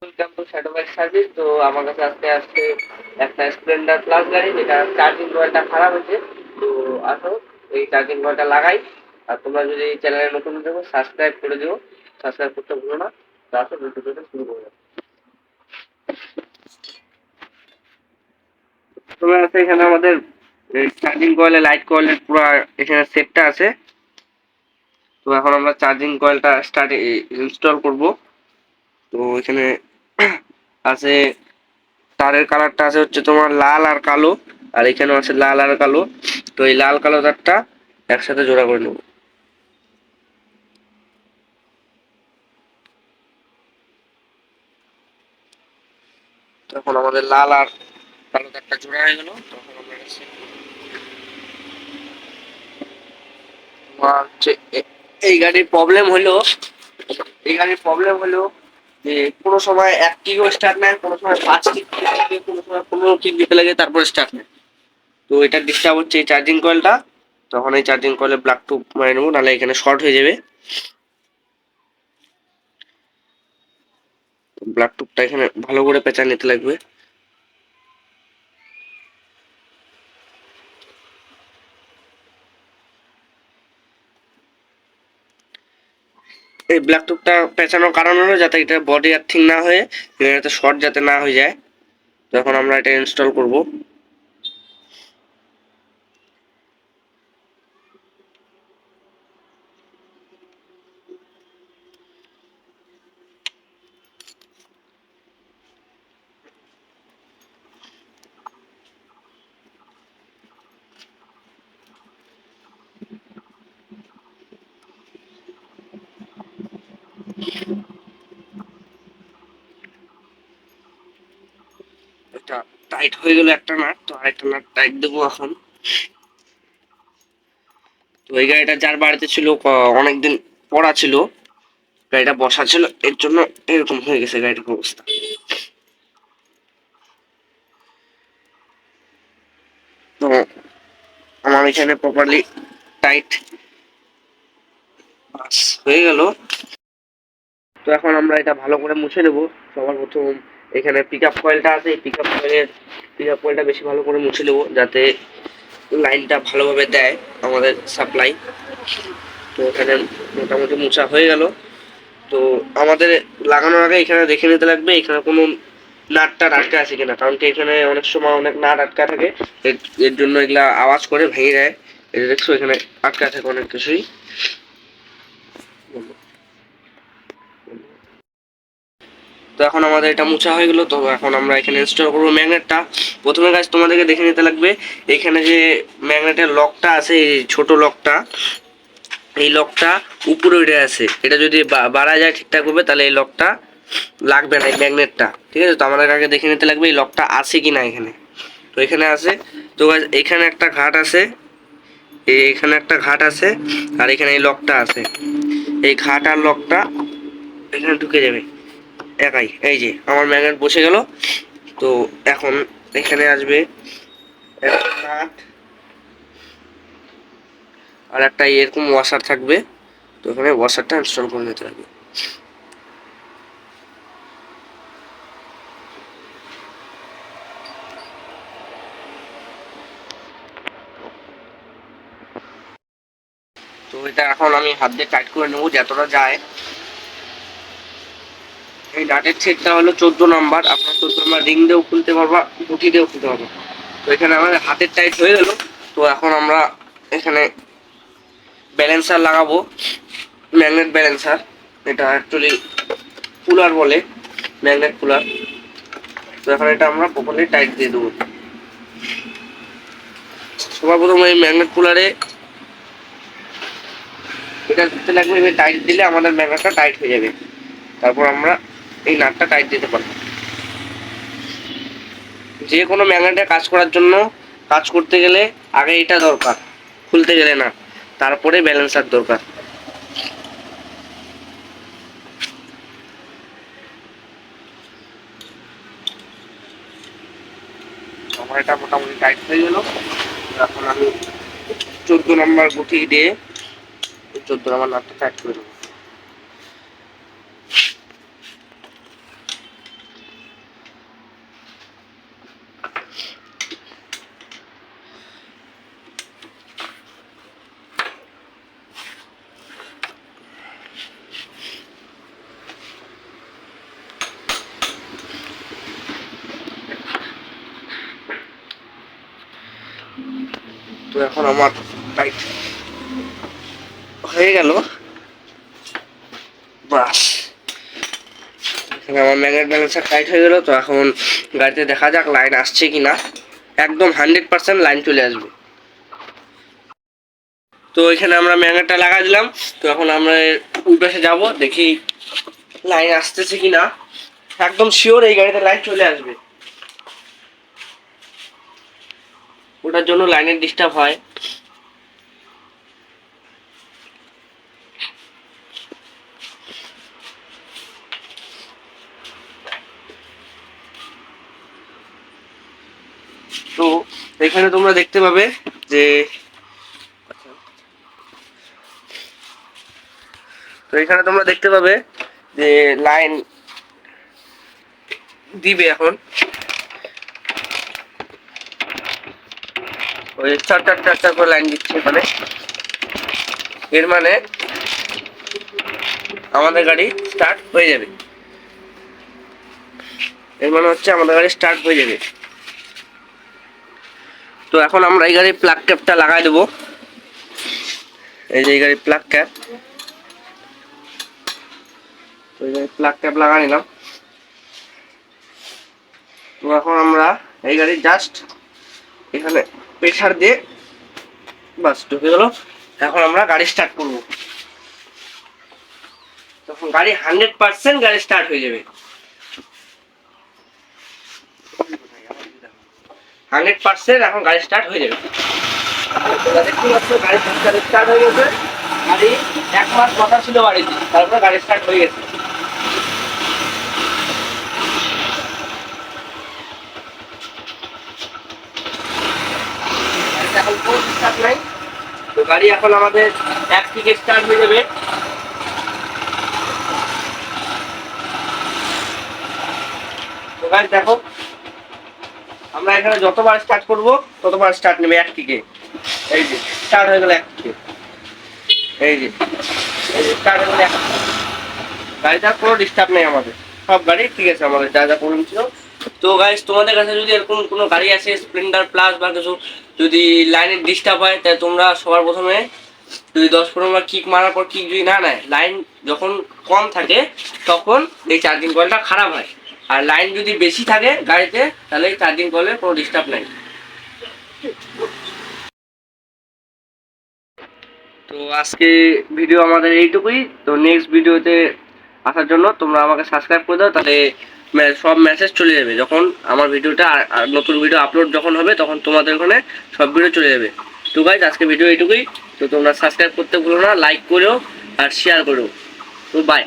Welcome to shadow bike service. তো আমার কাছে আজকে আসছে একটা স্প্লেন্ডার প্লাস গাড়ি, যেটা চার্জিং কয়েলটা খারাপ হয়েছে। তো আসো এই চার্জিং কয়েলটা লাগাই। আর তোমরা যদি এই চ্যানেলে নতুন দেখো সাবস্ক্রাইব করে দিও, সাবস্ক্রাইব করতে ভুলো না। তো আসো ভিডিওটা শুরু করে দাও। তোমরা আছে এখানে আমাদের চার্জিং কয়েলের লাইট কয়েলের পুরো এখানে সেটটা আছে। তো এখন আমরা চার্জিং কয়েলটা ইনস্টল করব। তো এখানে আছে তারের কালারটা আছে হচ্ছে তোমার লাল আর কালো, আর এখানেও আছে লাল আর কালো। তো এই লাল কালো তারটা একসাথে জোড়া করে নেব। তখন আমাদের লাল আর কালো তারটা জোড়া হয়ে গেল। তখন আমরা তোমার হচ্ছে এই গাড়ির প্রবলেম হলো যে কোনো সময় 1 কিকও স্টার্ট নেয়, কোনো সময় 5 কিক দিতে লাগে, কোনো সময় 15 কিক দিতে লাগে, তারপরে স্টার্ট নেয়। তো এটা ডিস্টার্ব হচ্ছে এই চার্জিং কয়েলটা। তখন এই চার্জিং কয়েলে ব্লাক টুপ মারে নেবো, নাহলে এখানে শর্ট হয়ে যাবে। ব্লাক টুপটা এখানে ভালো করে পেঁচা নিতে লাগবে। এই ব্ল্যাক টুপটা পেঁচানোর কারণ হলো যাতে এটা বডি আর্থিং না হয়ে এটাতে শর্ট যাতে না হয়ে যায়। তখন আমরা এটা ইনস্টল করব। এটা টাইট হয়ে গেল একটা নাট, তো আরেকটা নাট টাইট দেবো এখন। তো এই গাড়িটা যার বাড়িতে ছিল অনেকদিন পড়া ছিল, গাড়িটা বসা ছিল, এর জন্য এরকম হয়ে গেছে গাড়িটার অবস্থা। তো আমার এখানে প্রপারলি টাইট হয়ে গেল। তো এখন আমরা এটা ভালো করে মুছে নেব। সবার প্রথম এখানে পিক আপ কয়েলটা আছে, এই পিক আপ কয়েলটা বেশি ভালো করে মুছে নেব যাতে লাইনটা ভালোভাবে দেয় আমাদের সাপ্লাই। তো এখানে মোটামুটি মোছা হয়ে গেল। তো আমাদের লাগানোর আগে এখানে দেখে নিতে লাগবে এখানে কোনো নাট টাট আটকা আছে কিনা, কারণ কি এখানে অনেক সময় অনেক নাট আটকা থাকে। এর জন্য এগুলা আওয়াজ করে ভেঙে যায়। এটা দেখছো এখানে আটকা থাকে অনেক কিছুই। তো এখন আমাদের এটা মোছা হয়ে গেল। তো এখন আমরা এখানে ইনস্টল করবো ম্যাগনেটটা। প্রথমে কাজ তোমাদেরকে দেখে নিতে লাগবে এখানে যে ম্যাগনেটের লকটা আছে, এই ছোট লকটা, এই লকটা উপরে উঠে আছে। এটা যদি বাড়া যায় ঠিকঠাক ভাবে তাহলে এই লকটা লাগবে না, এই ম্যাগনেটটা। ঠিক আছে, তো আমাদের আগে দেখে নিতে লাগবে এই লকটা আছে কি না এখানে। তো এখানে আছে। তো এখানে একটা ঘাট আছে, এখানে একটা ঘাট আছে, আর এখানে এই লকটা আছে। এই ঘাট আর লকটা এখানে ঢুকে যাবে একাই। এই যে আমার ম্যাগনেট বসে গেল। তো এখন এখানে আসবে একটা নাট আর একটা এরকম ওয়াশার থাকবে। তো এখানে ওয়াশারটা ইনস্টল করে নিতে হবে। তো এটা এখন আমি হাত দিয়ে টাইট করে নেবো যতটা যায়। এই নাটের ছেদটা হলো 14 নম্বর। আপনার 14 নম্বর রিং দিয়েও খুলতে পারবা, গুটি দিয়েও খুলতে পারবা। তো এখানে আমাদের হাতের টাইট হয়ে গেল। তো এখন আমরা এখানে ব্যালেন্সার লাগাবো, ম্যাগনেট ব্যালেন্সার। এটা অ্যাকচুয়ালি কুলার বলে, ম্যাগনেট কুলার। তো এখন এটা আমরা প্রপারলি টাইট দিয়ে দেবো। সবার প্রথম এই ম্যাগনেট কুলারে এটা দিতে লাগবে, টাইট দিলে আমাদের ম্যাগনেটটা টাইট হয়ে যাবে। তারপর আমরা এই নাটটা টাইট দিতে পারবো। যে কোনো ম্যাগনেটে কাজ করার জন্য, কাজ করতে গেলে আগে এটা দরকার, খুলতে গেলে না, তারপরে ব্যালেন্সার দরকার। আমার এটা মোটামুটি টাইট হয়ে গেল। এখন আমি 14 নম্বর গুটি দিয়ে 14 নম্বর নাটটা টাইট করে দেবো। তো এখন আমার টাইট হয়ে গেল, বাস এখানে আমার ম্যাগনেট ব্যালেন্সার টাইট হয়ে গেল। তো এখন গাড়িতে দেখা যাক লাইন আসছে কিনা। একদম 100% লাইন চলে আসবে। তো এখানে আমরা ম্যাগনেটটা লাগাই দিলাম। তো এখন আমরা ওই পাশে যাবো, দেখি লাইন আসতেছে কিনা। একদম শিওর এই গাড়িতে লাইন চলে আসবে, ওটার জন্য লাইনের ডিস্টার্ব হয়। তো এখানে তোমরা দেখতে পাবে যে লাইন দিবে এখন। ওই চার করে লাইন দিচ্ছে এখানে। এর মানে আমাদের গাড়ি স্টার্ট হয়ে যাবে। তো এখন আমরা এই গাড়ির প্লাগ ক্যাপটা লাগাই দেবো। এই যে এই গাড়ির প্লাগ ক্যাপ, তো এই গাড়ির প্লাগ ক্যাপ লাগাই নিলাম। তো এখন আমরা এই গাড়ি জাস্ট এখানে প্রেসার দিয়ে বাস ঢুকে গেল। এখন আমরা গাড়ি স্টার্ট করবো, তখন গাড়ি 100% গাড়ি স্টার্ট হয়ে যাবে। 100% এখন গাড়ি স্টার্ট হয়ে যাবে। দেখতে পাচ্ছ গাড়ি স্টার্ট হয়ে গেছে। গাড়ি 1 মাস কথা ছিল বাড়িতে, তারপরে গাড়ি স্টার্ট হয়ে গেছে। এখন কোনো স্টার্ট নাই। তো গাড়ি এখন আমাদের এক থেকে স্টার্ট হয়ে যাবে। তো গাড়ি দেখো, আমরা এখানে যতবার স্টার্ট করব ততবার স্টার্ট নেবে এক থেকে। এই যে স্টার্ট হয়ে গেল এক থেকে, এই যে স্টার্ট হয়ে গেল এক থেকে। গাড়িটার কোনো ডিস্টার্ব নেই আমাদের, সব গাড়ি ঠিক আছে আমাদের যা যা প্রবলেম ছিল। তো গাইস তোমাদের কাছে যদি এরকম কোনো গাড়ি আছে স্প্লেন্ডার প্লাস বা কিছু, যদি লাইনের ডিস্টার্ব হয়, তাই তোমরা সবার প্রথমে যদি 10-15 বার কিক মারার পর কিক যদি না নেয়, লাইন যখন কম থাকে তখন এই চার্জিং কয়েলটা খারাপ হয়। আর লাইন যদি বেশি থাকে গাড়িতে, তাহলে এই চার্জিং কয়েলের কোনো ডিস্টার্ব নেই। তো আজকে ভিডিও আমাদের এইটুকুই। তো নেক্সট ভিডিওতে আসার জন্য তোমরা আমাকে সাবস্ক্রাইব করে দাও, তাহলে সব মেসেজ চলে যাবে। যখন আমার ভিডিওটা নতুন ভিডিও আপলোড যখন হবে, তখন তোমাদের ওখানে সব ভিডিও চলে যাবে। তো গাইজ আজকে ভিডিও এইটুকুই। তো তোমরা সাবস্ক্রাইব করতে ভুলো না, লাইক করো আর শেয়ার করো। তো বাই।